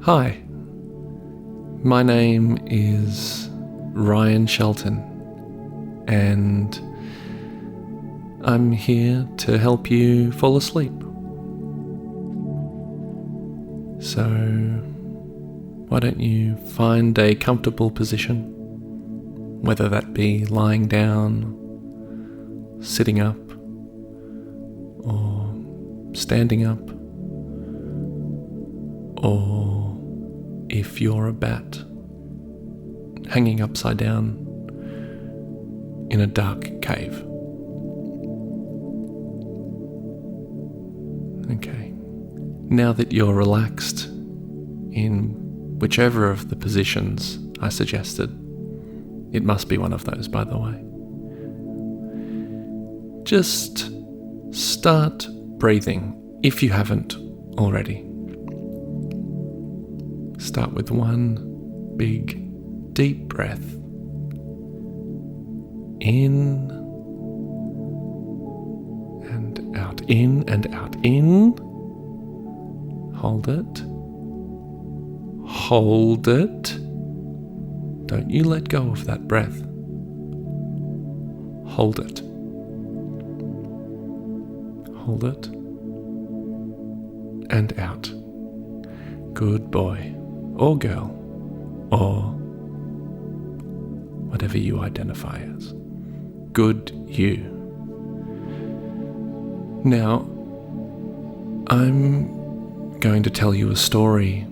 Hi, my name is Ryan Shelton, and I'm here to help you fall asleep. So, why don't you find a comfortable position, whether that be lying down, sitting up, or standing up, or if you're a bat, hanging upside down in a dark cave. Okay, now that you're relaxed in whichever of the positions I suggested, it must be one of those, by the way, just start breathing if you haven't already. Start with one big, deep breath. In and out, in and out, in. Hold it. Hold it. Don't you let go of that breath. Hold it. Hold it. And out. Good boy. Or girl, or whatever you identify as. Good you. Now, I'm going to tell you a story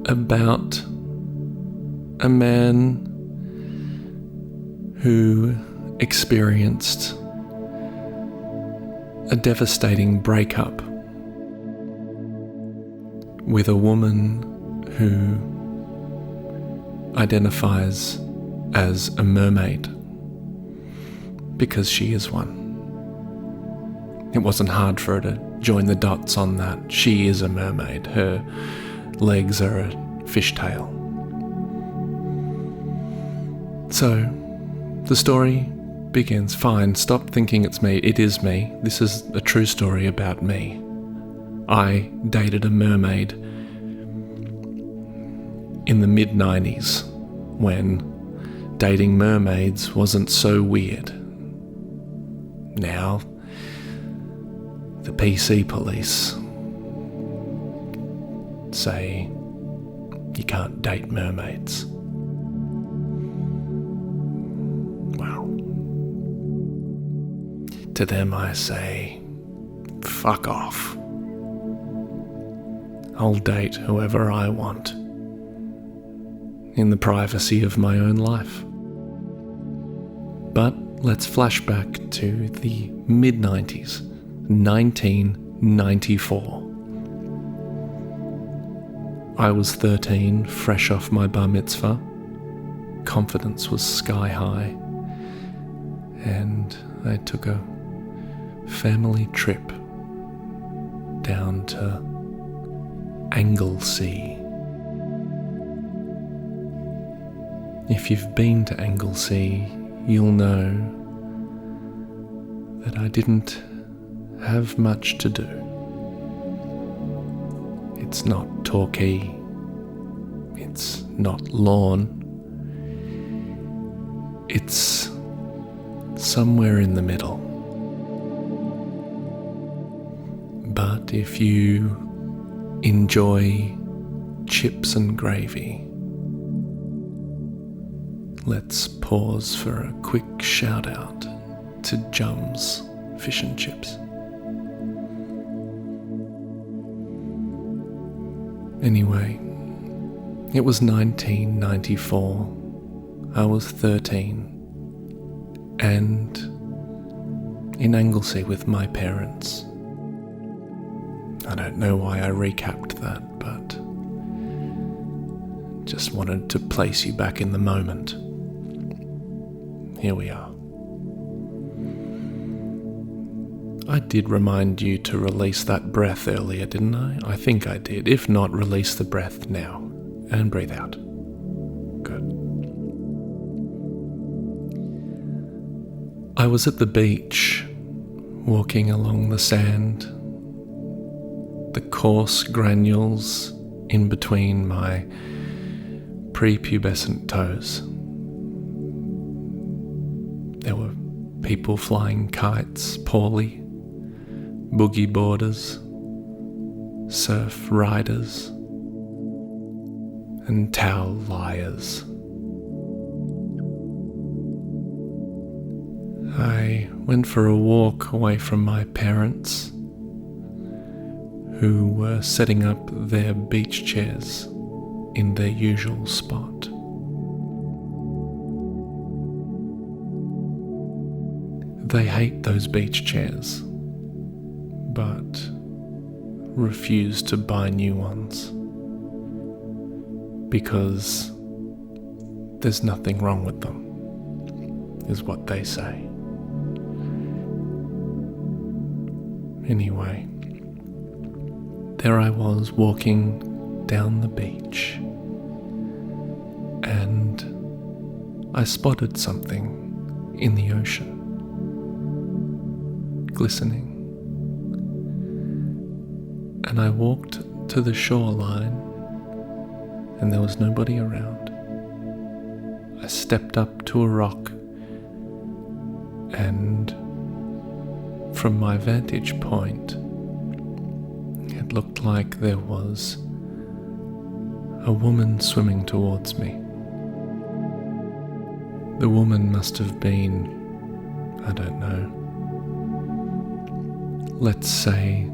about a man who experienced a devastating breakup with a woman who identifies as a mermaid because she is one. It wasn't hard for her to join the dots on that. She is a mermaid. Her legs are a fishtail. So the story begins. Fine, stop thinking it's me. It is me. This is a true story about me. I dated a mermaid in the mid-90s when dating mermaids wasn't so weird. Now, the PC police say you can't date mermaids. Well, to them I say, fuck off. I'll date whoever I want, in the privacy of my own life. But let's flash back to the mid-90s, 1994. I was 13, fresh off my bar mitzvah. Confidence was sky high, and I took a family trip down to Anglesey. If you've been to Anglesey, you'll know that I didn't have much to do. It's not Torquay. It's not Lawn. It's somewhere in the middle. But if you enjoy chips and gravy, let's pause for a quick shout out to Jum's Fish and Chips. Anyway, it was 1994. I was 13 and in Anglesey with my parents. I don't know why I recapped that, but just wanted to place you back in the moment. Here we are. I did remind you to release that breath earlier, didn't I? I think I did. If not, release the breath now and breathe out. Good. I was at the beach, walking along the sand. the coarse granules in between my prepubescent toes. There were people flying kites poorly, boogie boarders, surf riders, and towel liars. I went for a walk away from my parents, who were setting up their beach chairs in their usual spot. They hate those beach chairs, but refuse to buy new ones because there's nothing wrong with them, is what they say. Anyway, there I was walking down the beach, and I spotted something in the ocean, glistening. And I walked to the shoreline, and there was nobody around. I stepped up to a rock, and from my vantage point, it looked like there was a woman swimming towards me. The woman must have been, I don't know, let's say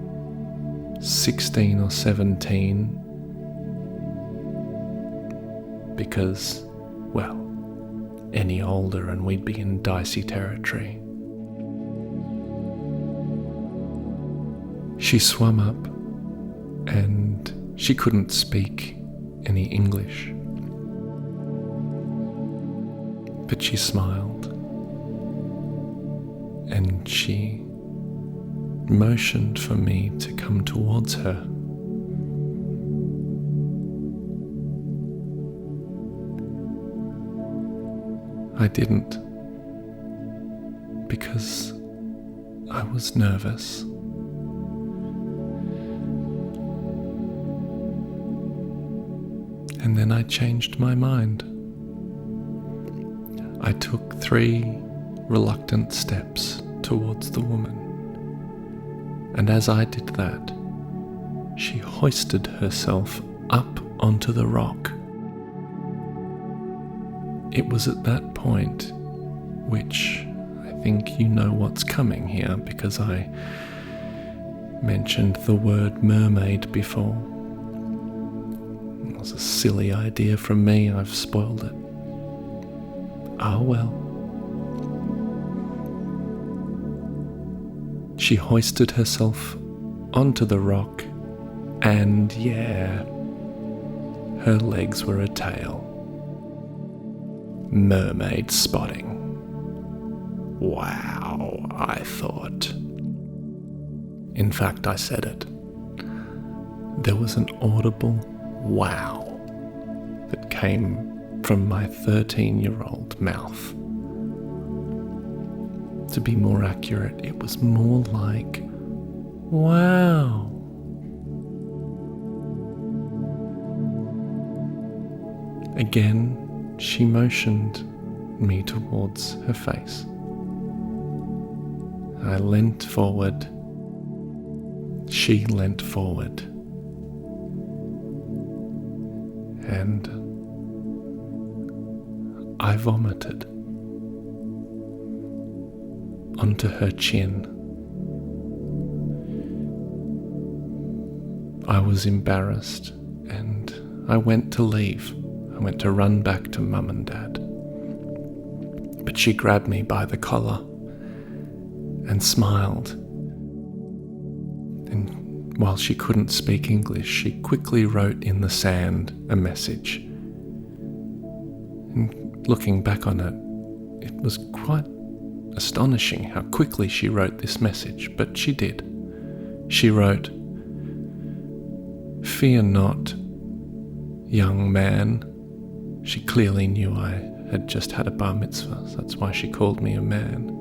16 or 17, because, well, any older and we'd be in dicey territory. She swam up, and she couldn't speak any English, but she smiled, and she motioned for me to come towards her. I didn't, because I was nervous. And then I changed my mind. I took 3 reluctant steps towards the woman. And as I did that, she hoisted herself up onto the rock. It was at that point, which I think you know what's coming here because I mentioned the word mermaid before. It was a silly idea from me, I've spoiled it. Ah well. She hoisted herself onto the rock, and yeah, her legs were a tail. Mermaid spotting. Wow, I thought. In fact, I said it. There was an audible wow that came from my 13-year-old mouth. To be more accurate, it was more like, wow. Again, she motioned me towards her face. I leant forward. She leant forward. And I vomited onto her chin. I was embarrassed, and I went to leave. I went to run back to Mum and Dad. But she grabbed me by the collar and smiled. And while she couldn't speak English, she quickly wrote in the sand a message. And looking back on it, it was quite astonishing how quickly she wrote this message, but she did. She wrote, "Fear not, young man." She clearly knew I had just had a bar mitzvah, so that's why she called me a man.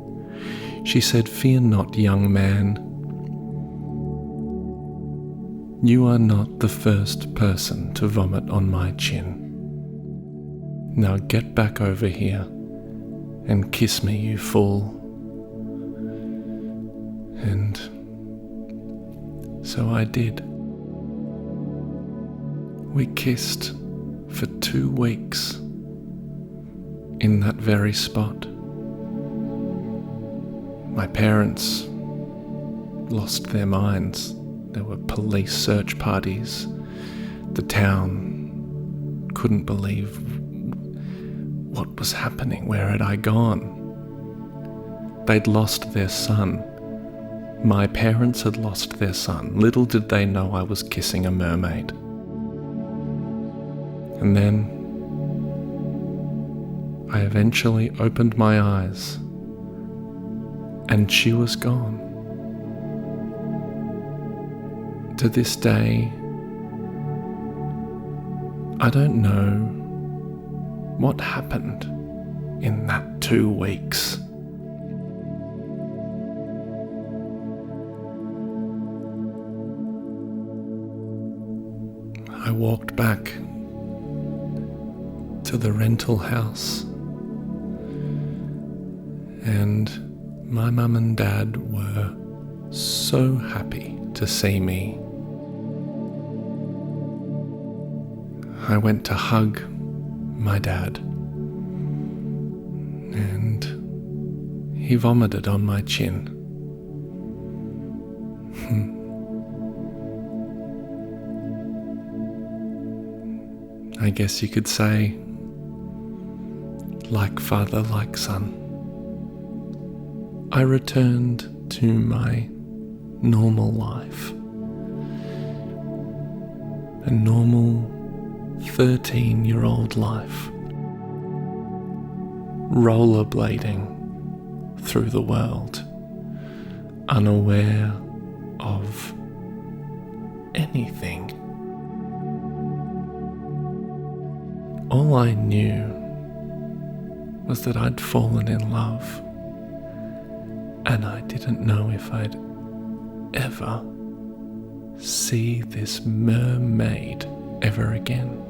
She said, "Fear not, young man. You are not the first person to vomit on my chin. Now get back over here and kiss me, you fool. And so I did. We kissed for 2 weeks in that very spot. My parents lost their minds. There were police search parties. The town couldn't believe what was happening. Where had I gone? They'd lost their son. My parents had lost their son. Little did they know I was kissing a mermaid. And then I eventually opened my eyes, and she was gone. To this day, I don't know what happened in that 2 weeks. I walked back to the rental house, and my mum and dad were so happy to see me. I went to hug my dad, and he vomited on my chin. I guess you could say, like father, like son. I returned to my normal life. A normal 13-year-old life. Rollerblading through the world, unaware of anything. All I knew was that I'd fallen in love, and I didn't know if I'd ever see this mermaid ever again.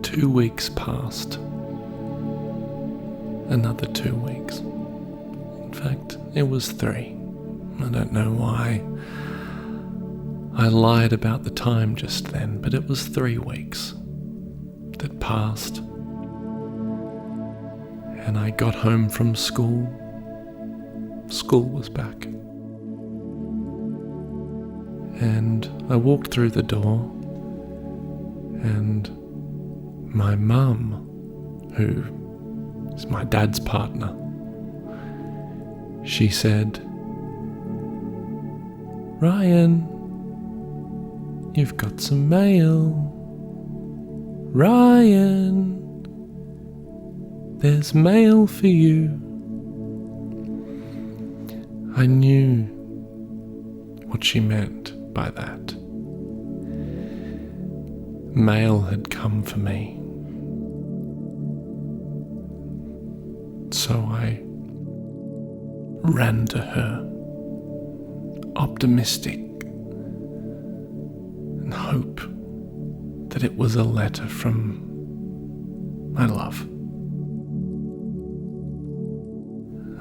Two weeks passed. Another 2 weeks. In fact, it was 3. I don't know why I lied about the time just then, but it was 3 weeks that passed. And I got home from school. School was back. And I walked through the door, and my mum, who is my dad's partner, she said, "Ryan, you've got some mail. Ryan, there's mail for you." I knew what she meant by that. Mail had come for me. So I ran to her, optimistic, and hope that it was a letter from my love.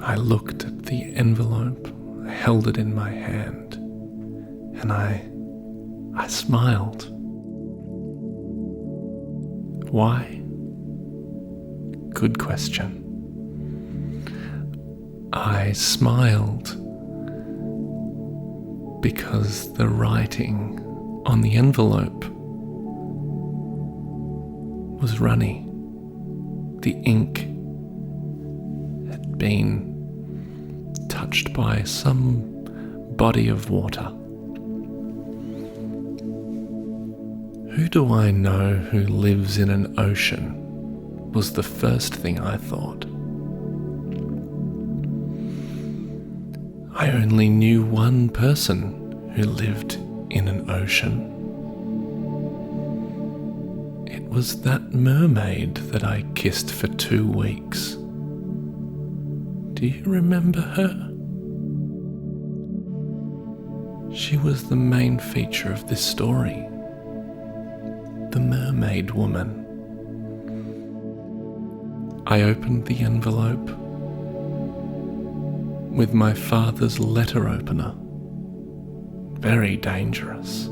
I looked at the envelope, I held it in my hand, and I smiled. Why? Good question. I smiled because the writing on the envelope was runny. The ink had been touched by some body of water. Who do I know who lives in an ocean? Was the first thing I thought. I only knew one person who lived in an ocean. It was that mermaid that I kissed for 2 weeks. Do you remember her? She was the main feature of this story. The Mermaid Woman. I opened the envelope with my father's letter opener. Very dangerous,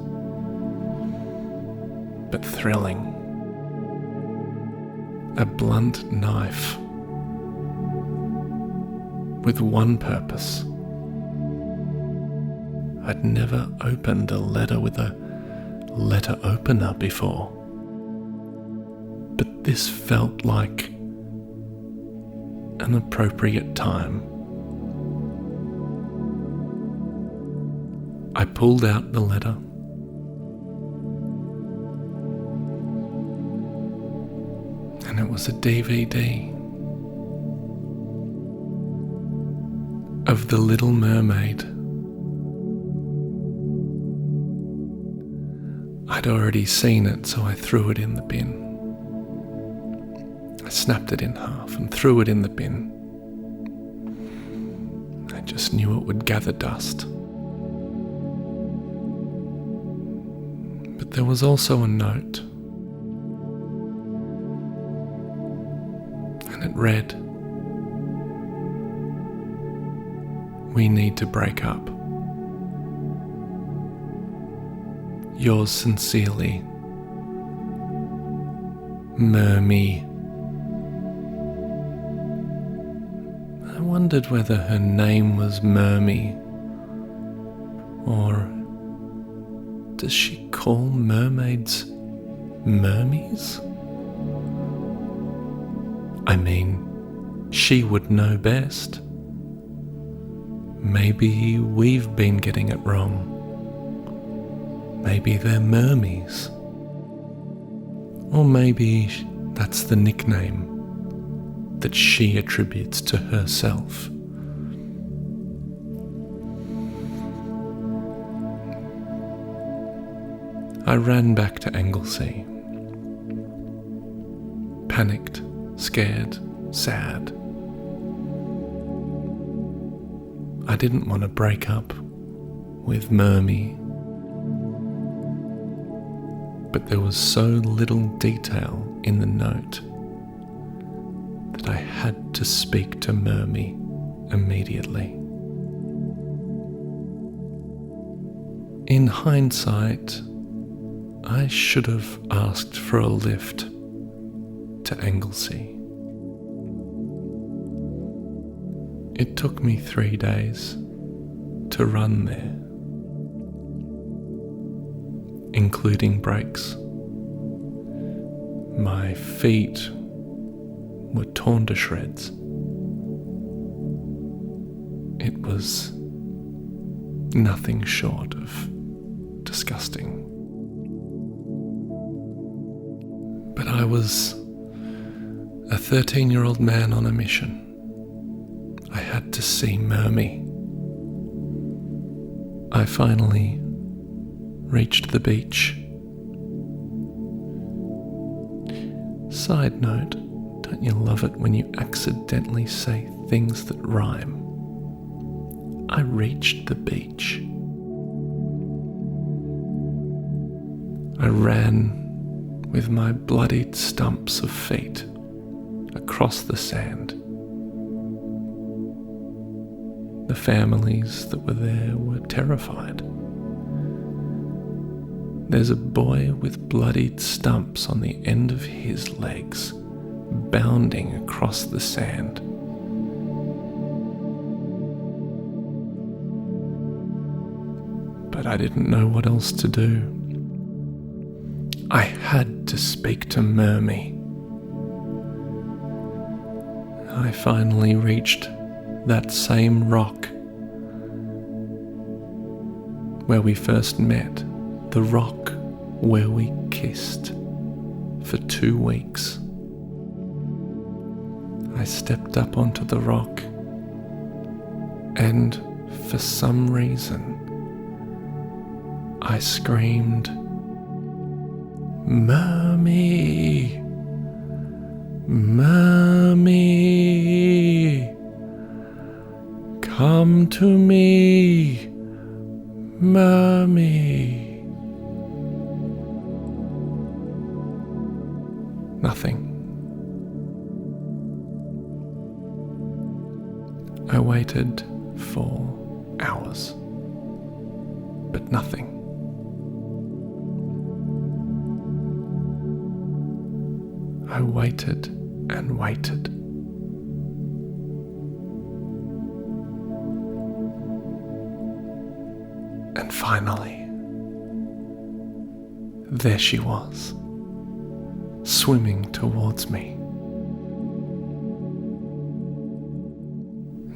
but thrilling. A blunt knife with one purpose. I'd never opened a letter with a letter opener before, but this felt like an appropriate time. I pulled out the letter and it was a DVD of The Little Mermaid. I'd already seen it, so I threw it in the bin. I snapped it in half and threw it in the bin. I just knew it would gather dust. But there was also a note. And it read, "We need to break up. Yours sincerely, Mermaid." I wondered whether her name was Mermaid, or does she call mermaids mermies? I mean, she would know best. Maybe we've been getting it wrong. Maybe they're mermies. Or maybe that's the nickname that she attributes to herself. I ran back to Anglesey. Panicked, scared, sad. I didn't want to break up with Mermaid. But there was so little detail in the note that I had to speak to Mermaid immediately. In hindsight, I should have asked for a lift to Anglesey. It took me 3 days to run there, including breaks. My feet were torn to shreds. It was nothing short of disgusting. But I was a 13-year-old man on a mission. I had to see Mermaid. I finally reached the beach. Side note, don't you love it when you accidentally say things that rhyme? I reached the beach. I ran with my bloodied stumps of feet across the sand. The families that were there were terrified. There's a boy with bloodied stumps on the end of his legs, bounding across the sand. But I didn't know what else to do. I had to speak to Mermaid. I finally reached that same rock where we first met, the rock where we kissed for 2 weeks. I stepped up onto the rock and for some reason I screamed, "Mermaid! Mermaid!" Come to me, Mermaid. Nothing. I waited for hours, but nothing. I waited and waited. And finally, there she was, swimming towards me.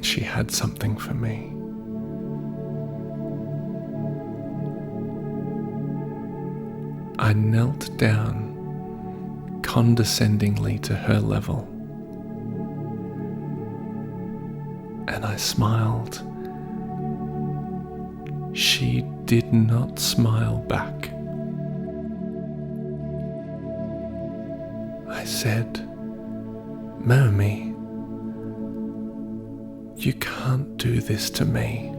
She had something for me. I knelt down condescendingly to her level, and I smiled. She did not smile back. I said, "Mermaid, you can't do this to me.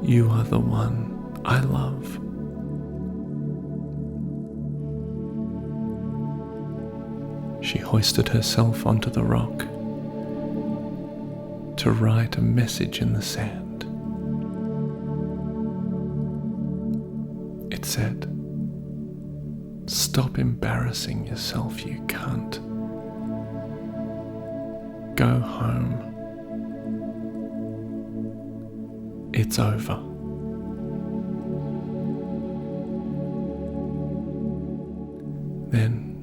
You are the one I love." She hoisted herself onto the rock to write a message in the sand. It said, "Stop embarrassing yourself, you cunt. Go home. It's over." Then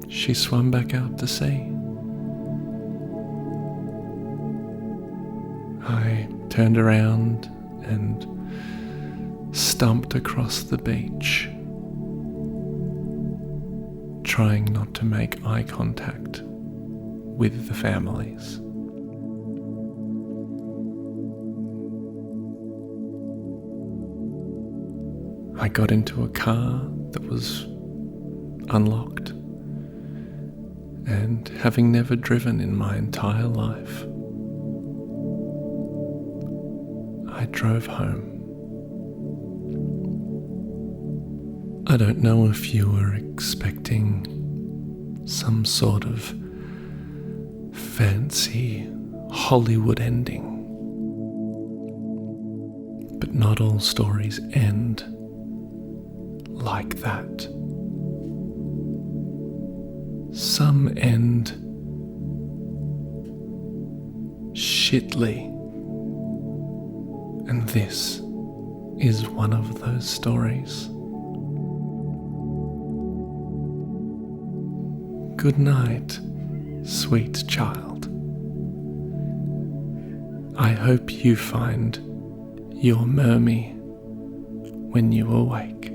she swam back out to sea. I turned around and stumped across the beach, trying not to make eye contact with the families. I got into a car that was unlocked, and having never driven in my entire life, I drove home. I don't know if you were expecting some sort of fancy Hollywood ending, but not all stories end like that. Some end shitly, and this is one of those stories. Good night, sweet child. I hope you find your mermaid when you awake.